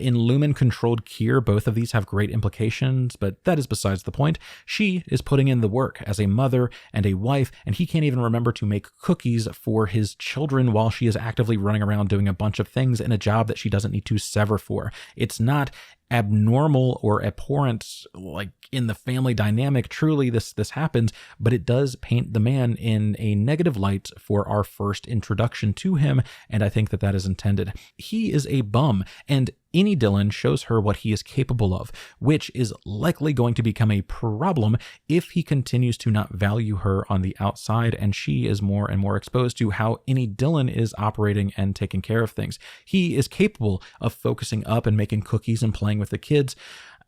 In Lumen-controlled Kier, both of these have great implications, but that is besides the point. She is putting in the work as a mother and a wife, and he can't even remember to make cookies for his children while she is actively running around doing a bunch of things in a job that she doesn't need to sever for. It's not abnormal or abhorrent like in the family dynamic. Truly, this happens, but it does paint the man in a negative light for our first introduction to him, and I think that is intended. He is a bum, and Innie Dillon shows her what he is capable of, which is likely going to become a problem if he continues to not value her on the outside and she is more and more exposed to how Innie Dillon is operating and taking care of things. He is capable of focusing up and making cookies and playing with the kids,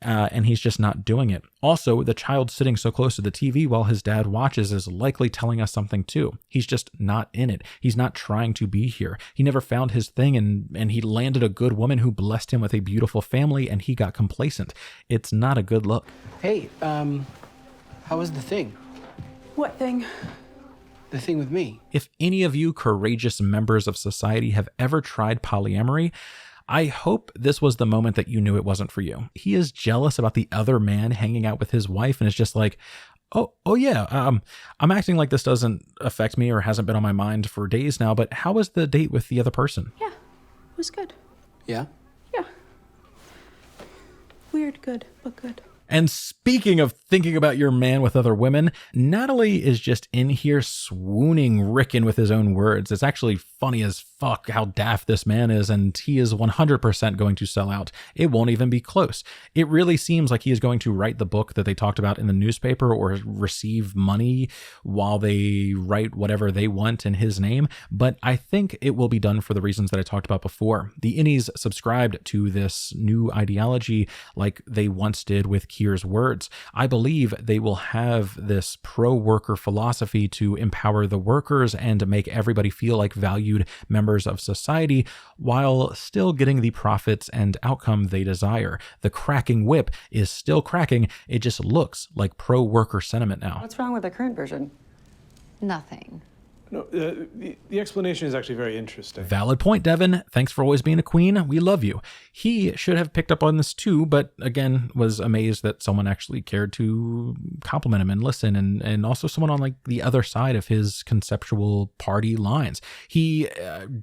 and he's just not doing it. Also, the child sitting so close to the TV while his dad watches is likely telling us something too. He's just not in it. He's not trying to be here. He never found his thing, and he landed a good woman who blessed him with a beautiful family, and he got complacent. It's not a good look. Hey, how was the thing? What thing? The thing with me. If any of you courageous members of society have ever tried polyamory, I hope this was the moment that you knew it wasn't for you. He is jealous about the other man hanging out with his wife and is just like, oh yeah, I'm acting like this doesn't affect me or hasn't been on my mind for days now, but how was the date with the other person? Yeah, it was good. Yeah? Yeah. Weird good, but good. And speaking of thinking about your man with other women, Natalie is just in here swooning Ricken with his own words. It's actually funny as fuck how daft this man is, and he is 100% going to sell out. It won't even be close. It really seems like he is going to write the book that they talked about in the newspaper or receive money while they write whatever they want in his name, but I think it will be done for the reasons that I talked about before. The innies subscribed to this new ideology like they once did with Kier's words. I believe they will have this pro-worker philosophy to empower the workers and make everybody feel like valued members of society while still getting the profits and outcome they desire. The cracking whip is still cracking. It just looks like pro-worker sentiment now. What's wrong with the current version? Nothing. No, the explanation is actually very interesting. Valid point, Devin. Thanks for always being a queen. We love you. He should have picked up on this too, but again, was amazed that someone actually cared to compliment him and listen, and also someone on like the other side of his conceptual party lines. He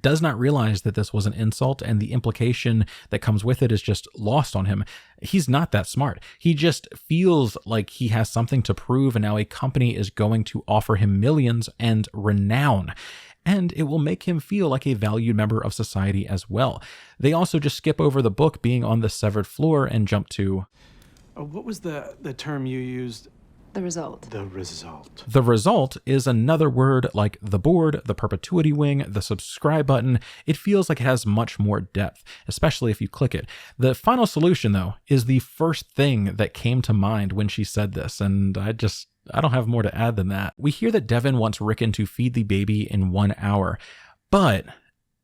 does not realize that this was an insult, and the implication that comes with it is just lost on him. He's not that smart. He just feels like he has something to prove, and now a company is going to offer him millions and renown. And it will make him feel like a valued member of society as well. They also just skip over the book being on the severed floor and jump to... What was the term you used? The result. The result. The result is another word like the board, the perpetuity wing, the subscribe button. It feels like it has much more depth, especially if you click it. The final solution, though, is the first thing that came to mind when she said this, and I don't have more to add than that. We hear that Devin wants Ricken to feed the baby in 1 hour, but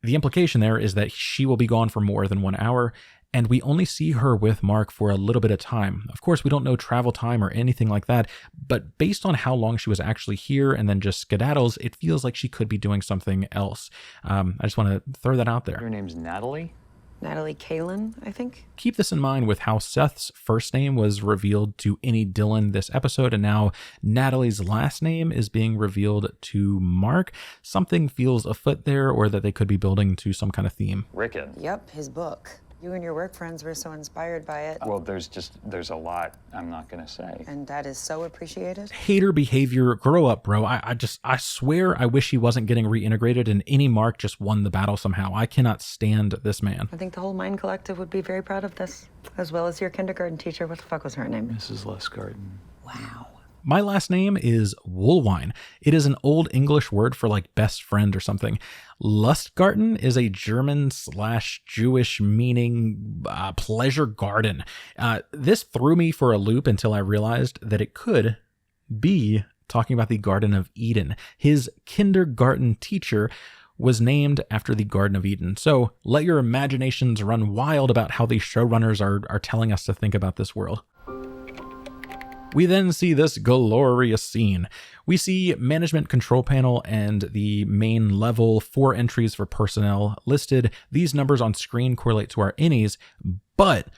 the implication there is that she will be gone for more than 1 hour, and we only see her with Mark for a little bit of time. Of course, we don't know travel time or anything like that, but based on how long she was actually here and then just skedaddles, it feels like she could be doing something else. I just want to throw that out there. Your name's Natalie? Natalie Kalin, I think. Keep this in mind with how Seth's first name was revealed to Innie Dillon this episode, and now Natalie's last name is being revealed to Mark. Something feels afoot there, or that they could be building to some kind of theme. Ricken. Yep, his book. You and your work friends were so inspired by it. Well, there's a lot I'm not gonna say. And that is so appreciated. Hater behavior, grow up, bro. I swear I wish he wasn't getting reintegrated and Innie Mark just won the battle somehow. I cannot stand this man. I think the whole Mind Collective would be very proud of this, as well as your kindergarten teacher. What the fuck was her name? Mrs. Lustgarten. Wow. My last name is Woolwine. It is an old English word for like best friend or something. Lustgarten is a German/Jewish meaning pleasure garden. This threw me for a loop until I realized that it could be talking about the Garden of Eden. His kindergarten teacher was named after the Garden of Eden. So let your imaginations run wild about how the showrunners are telling us to think about this world. We then see this glorious scene. We see management control panel and the main level, 4 entries for personnel listed. These numbers on screen correlate to our innies, but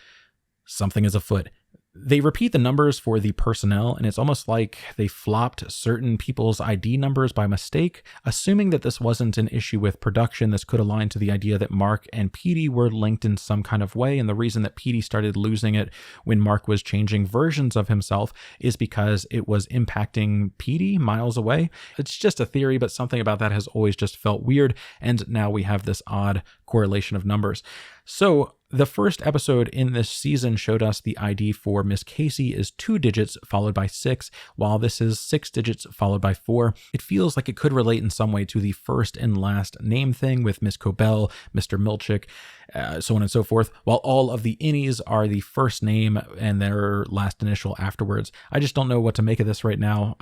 something is afoot. They repeat the numbers for the personnel, and it's almost like they flopped certain people's ID numbers by mistake. Assuming that this wasn't an issue with production, this could align to the idea that Mark and Petey were linked in some kind of way, and the reason that Petey started losing it when Mark was changing versions of himself is because it was impacting Petey miles away. It's just a theory, but something about that has always just felt weird, and now we have this odd correlation of numbers. So the first episode in this season showed us the ID for Miss Casey is 2 digits followed by 6, while this is 6 digits followed by 4. It feels like it could relate in some way to the first and last name thing with Miss Cobel, Mr. Milchick, so on and so forth, while all of the innies are the first name and their last initial afterwards. I just don't know what to make of this right now.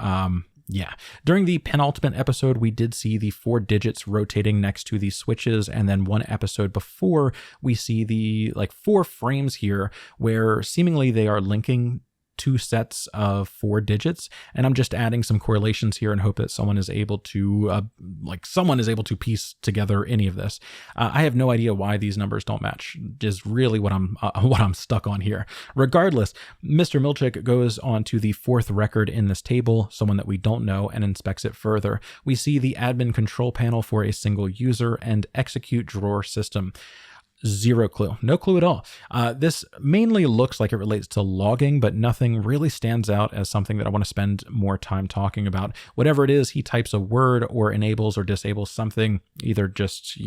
Yeah. During the penultimate episode, we did see the 4 digits rotating next to the switches, and then one episode before, we see the 4 frames here where seemingly they are linking 2 sets of 4 digits, and I'm just adding some correlations here and hope that someone is able to piece together any of this. I have no idea why these numbers don't match. Is really what I'm stuck on here. Regardless, Mr. Milchick goes on to the 4th record in this table, someone that we don't know, and inspects it further. We see the admin control panel for a single user and execute drawer system. Zero clue. No clue at all. This mainly looks like it relates to logging, but nothing really stands out as something that I want to spend more time talking about. Whatever it is, he types a word or enables or disables something, either just,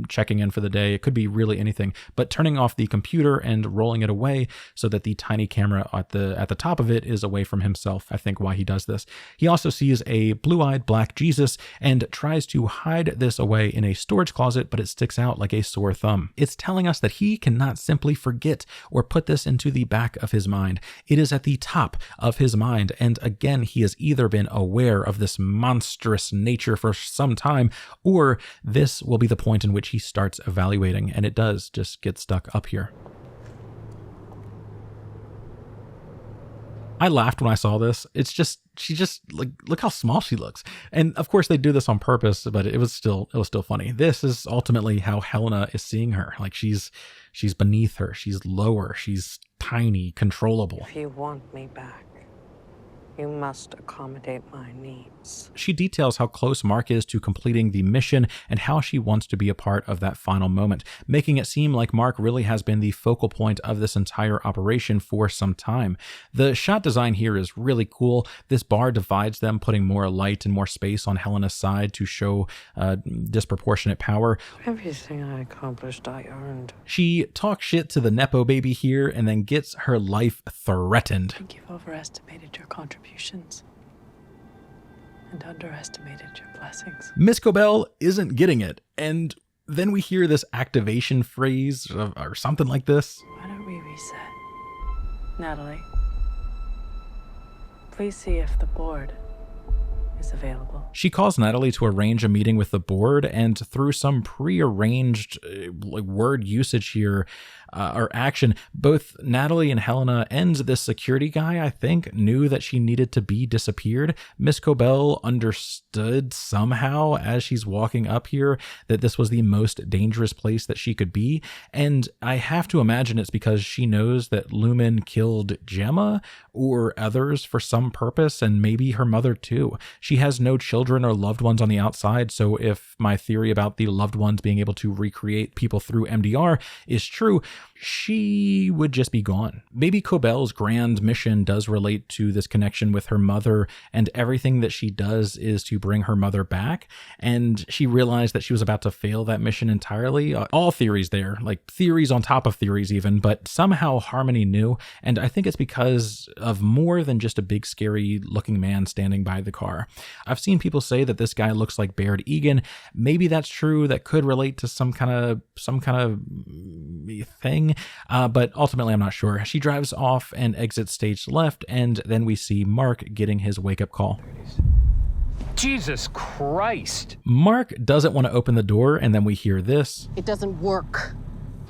checking in for the day. It could be really anything, but turning off the computer and rolling it away so that the tiny camera at the top of it is away from himself. I think why he does this. He also sees a blue-eyed black Jesus and tries to hide this away in a storage closet, but it sticks out like a sore thumb. It's telling us that he cannot simply forget or put this into the back of his mind. It is at the top of his mind, and again, he has either been aware of this monstrous nature for some time, or this will be the point in which he starts evaluating, and it does just get stuck up here. I laughed when I saw this. She just look how small she looks. And of course they do this on purpose, but it was still funny. This is ultimately how Helena is seeing her. Like she's beneath her. She's lower. She's tiny, controllable. If you want me back, you must accommodate my needs. She details how close Mark is to completing the mission and how she wants to be a part of that final moment, making it seem like Mark really has been the focal point of this entire operation for some time. The shot design here is really cool. This bar divides them, putting more light and more space on Helena's side to show disproportionate power. Everything I accomplished, I earned. She talks shit to the Nepo baby here and then gets her life threatened. I think you've overestimated your contributions and underestimated your blessings. Miss Cobel isn't getting it, and then we hear this activation phrase or something like this. Why don't we reset? Natalie, please see if the board is available. She calls Natalie to arrange a meeting with the board, and through some pre-arranged word usage here, or action, both Natalie and Helena and this security guy, I think, knew that she needed to be disappeared. Miss Cobel understood somehow as she's walking up here that this was the most dangerous place that she could be, and I have to imagine it's because she knows that Lumon killed Gemma or others for some purpose, and maybe her mother too. She has no children or loved ones on the outside, so if my theory about the loved ones being able to recreate people through MDR is true, she would just be gone. Maybe Cobel's grand mission does relate to this connection with her mother, and everything that she does is to bring her mother back, and she realized that she was about to fail that mission entirely. All theories there, like theories on top of theories even, but somehow Harmony knew, and I think it's because of more than just a big scary looking man standing by the car. I've seen people say that this guy looks like Baird Egan. Maybe that's true. That could relate to some kind of thing, but ultimately I'm not sure. She drives off and exits stage left, and then we see Mark getting his wake-up call. Jesus Christ! Mark doesn't want to open the door, and then we hear this. It doesn't work.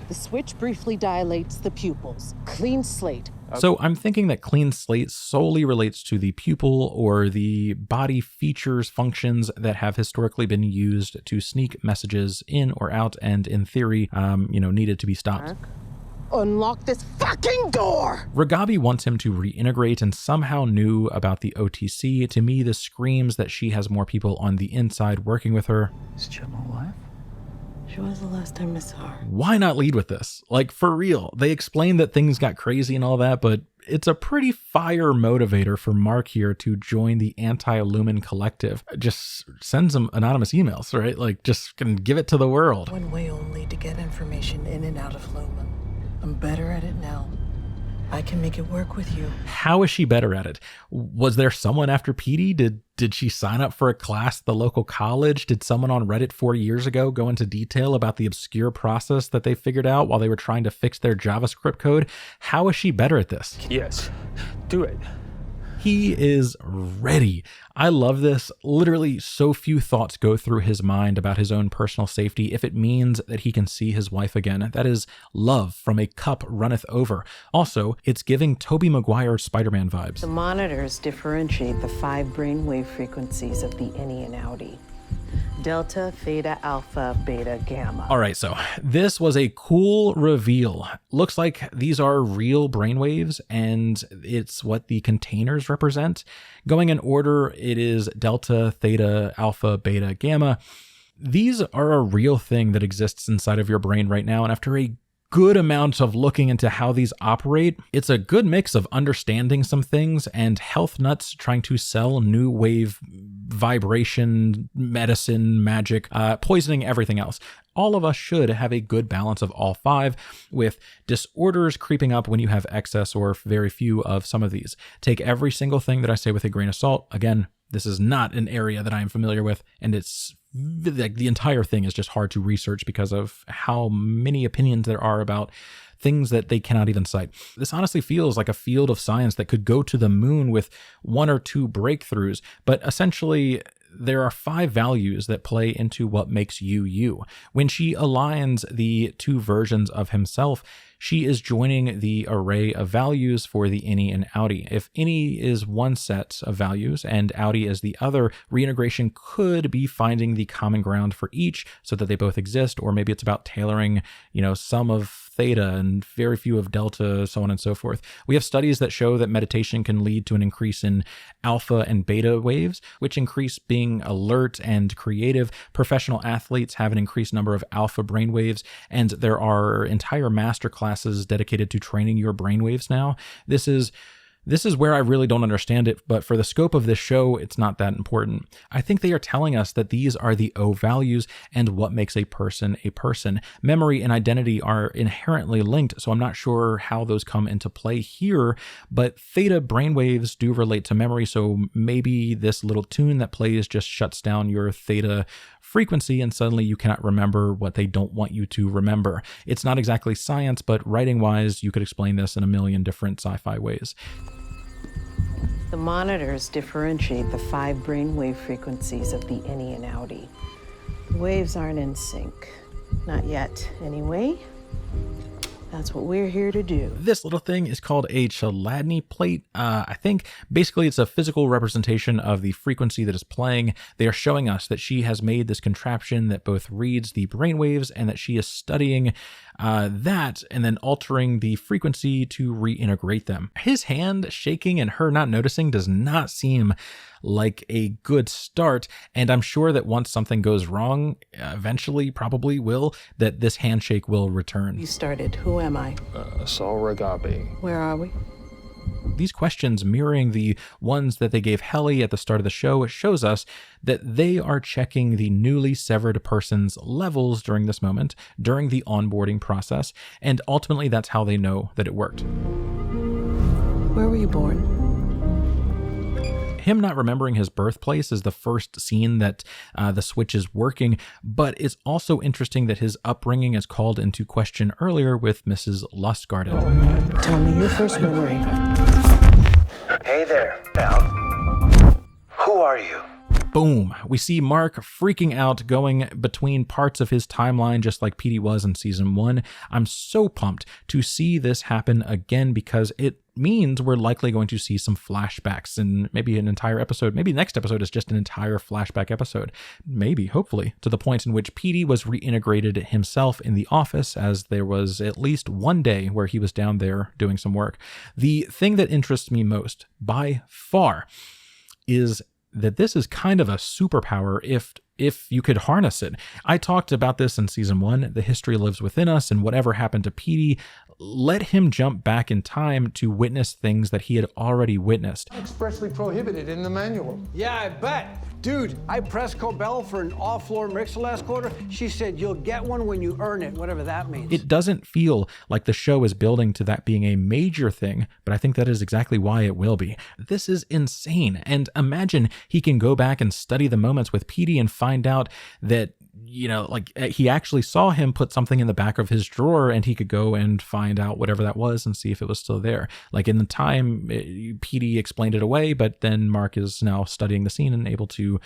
The switch briefly dilates the pupils. Clean slate. So I'm thinking that clean slate solely relates to the pupil or the body features functions that have historically been used to sneak messages in or out and in theory, needed to be stopped. Unlock this fucking door! Ragabi wants him to reintegrate and somehow knew about the OTC. To me, this screams that she has more people on the inside working with her. Is Jim alive? She was the last time I saw her. Why not lead with this? Like, for real. They explained that things got crazy and all that, but it's a pretty fire motivator for Mark here to join the anti-Lumen collective. Just send some anonymous emails, right? Like, just can give it to the world. One way only to get information in and out of Lumen. I'm better at it now. I can make it work with you. How is she better at it? Was there someone after Petey? Did she sign up for a class at the local college? Did someone on Reddit 4 years ago go into detail about the obscure process that they figured out while they were trying to fix their JavaScript code? How is she better at this? Yes, do it. He is ready. I love this. Literally, so few thoughts go through his mind about his own personal safety if it means that he can see his wife again. That is love from a cup runneth over. Also, it's giving Tobey Maguire Spider-Man vibes. The monitors differentiate the 5 brainwave frequencies of the innie and outie. Delta, theta, alpha, beta, gamma. All right, so this was a cool reveal. Looks like these are real brainwaves, and it's what the containers represent. Going in order, it is delta, theta, alpha, beta, gamma. These are a real thing that exists inside of your brain right now, and after a good amount of looking into how these operate, it's a good mix of understanding some things and health nuts trying to sell new wave vibration, medicine, magic, poisoning, everything else. All of us should have a good balance of all 5, with disorders creeping up when you have excess or very few of some of these. Take every single thing that I say with a grain of salt. Again, this is not an area that I am familiar with, and it's like the entire thing is just hard to research because of how many opinions there are about things that they cannot even cite. This honestly feels like a field of science that could go to the moon with 1 or 2 breakthroughs, but essentially there are 5 values that play into what makes you you. When she aligns the 2 versions of himself, she is joining the array of values for the innie and outie. If innie is one set of values and outie is the other, reintegration could be finding the common ground for each so that they both exist, or maybe it's about tailoring, some of theta and very few of delta, so on and so forth. We have studies that show that meditation can lead to an increase in alpha and beta waves, which increase being alert and creative. Professional athletes have an increased number of alpha brain waves, and there are entire master classes dedicated to training your brain waves now. This is where I really don't understand it, but for the scope of this show, it's not that important. I think they are telling us that these are the O values and what makes a person a person. Memory and identity are inherently linked, so I'm not sure how those come into play here, but theta brainwaves do relate to memory, so maybe this little tune that plays just shuts down your theta frequency and suddenly you cannot remember what they don't want you to remember. It's not exactly science, but writing-wise, you could explain this in a million different sci-fi ways. The monitors differentiate the 5 brainwave frequencies of the innie and outie. The waves aren't in sync. Not yet, anyway. That's what we're here to do. This little thing is called a Chladni plate. I think basically it's a physical representation of the frequency that is playing. They are showing us that she has made this contraption that both reads the brainwaves and that she is studying that and then altering the frequency to reintegrate them. His hand shaking and her not noticing does not seem like a good start, and I'm sure that once something goes wrong, eventually probably will, that this handshake will return. You started. Who am I? Saul Ragabi. Where are we? These questions mirroring the ones that they gave Helly at the start of the show shows us that they are checking the newly severed person's levels during this moment, during the onboarding process, and ultimately that's how they know that it worked. Where were you born? Him not remembering his birthplace is the first scene that the switch is working, but it's also interesting that his upbringing is called into question earlier with Mrs. Lustgarten. Tell me your first memory. Hey there, pal. Who are you? Boom. We see Mark freaking out, going between parts of his timeline, just like Petey was in season 1. I'm so pumped to see this happen again, because it means we're likely going to see some flashbacks and maybe an entire episode. Maybe next episode is just an entire flashback episode. Maybe, hopefully, to the point in which Petey was reintegrated himself in the office, as there was at least one day where he was down there doing some work. The thing that interests me most, by far, is that this is kind of a superpower if you could harness it. I talked about this in season 1. The history lives within us, and whatever happened to Petey, let him jump back in time to witness things that he had already witnessed. Expressly prohibited in the manual. Yeah, I bet. Dude, I pressed Cobel for an off-floor mixer last quarter. She said you'll get one when you earn it, whatever that means. It doesn't feel like the show is building to that being a major thing, but I think that is exactly why it will be. This is insane. And imagine he can go back and study the moments with Petey and find out that, you know, like he actually saw him put something in the back of his drawer, and he could go and find out whatever that was and see if it was still there. Like in the time, Petey explained it away, but then Mark is now studying the scene and able to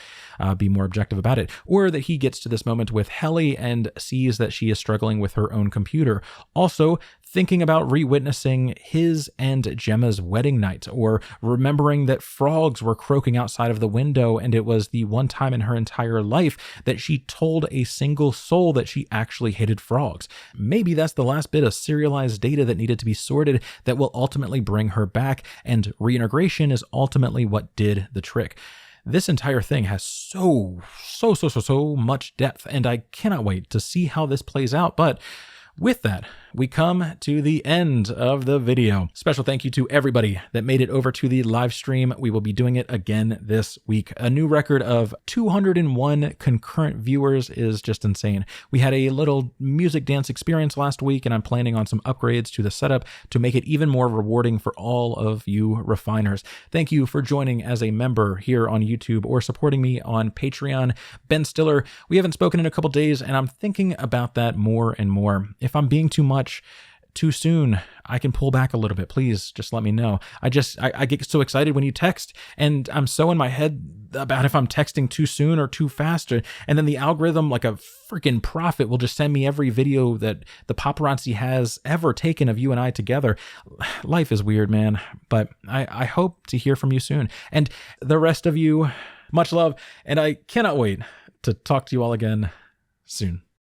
be more objective about it. Or that he gets to this moment with Helly and sees that she is struggling with her own computer. Also, thinking about re-witnessing his and Gemma's wedding night, or remembering that frogs were croaking outside of the window, and it was the one time in her entire life that she told a single soul that she actually hated frogs. Maybe that's the last bit of serialized data that needed to be sorted that will ultimately bring her back, and reintegration is ultimately what did the trick. This entire thing has so much depth, and I cannot wait to see how this plays out. But with that, we come to the end of the video. Special thank you to everybody that made it over to the live stream. We will be doing it again this week. A new record of 201 concurrent viewers is just insane. We had a little music dance experience last week, and I'm planning on some upgrades to the setup to make it even more rewarding for all of you refiners. Thank you for joining as a member here on YouTube or supporting me on Patreon. Ben Stiller, we haven't spoken in a couple days, and I'm thinking about that more and more. If I'm being too much too soon, I can pull back a little bit. Please just let me know. I get so excited when you text, and I'm so in my head about if I'm texting too soon or too fast, and then the algorithm, like a freaking prophet, will just send me every video that the paparazzi has ever taken of you and I together. Life is weird, man, but I hope to hear from you soon. And the rest of you, much love, and I cannot wait to talk to you all again soon.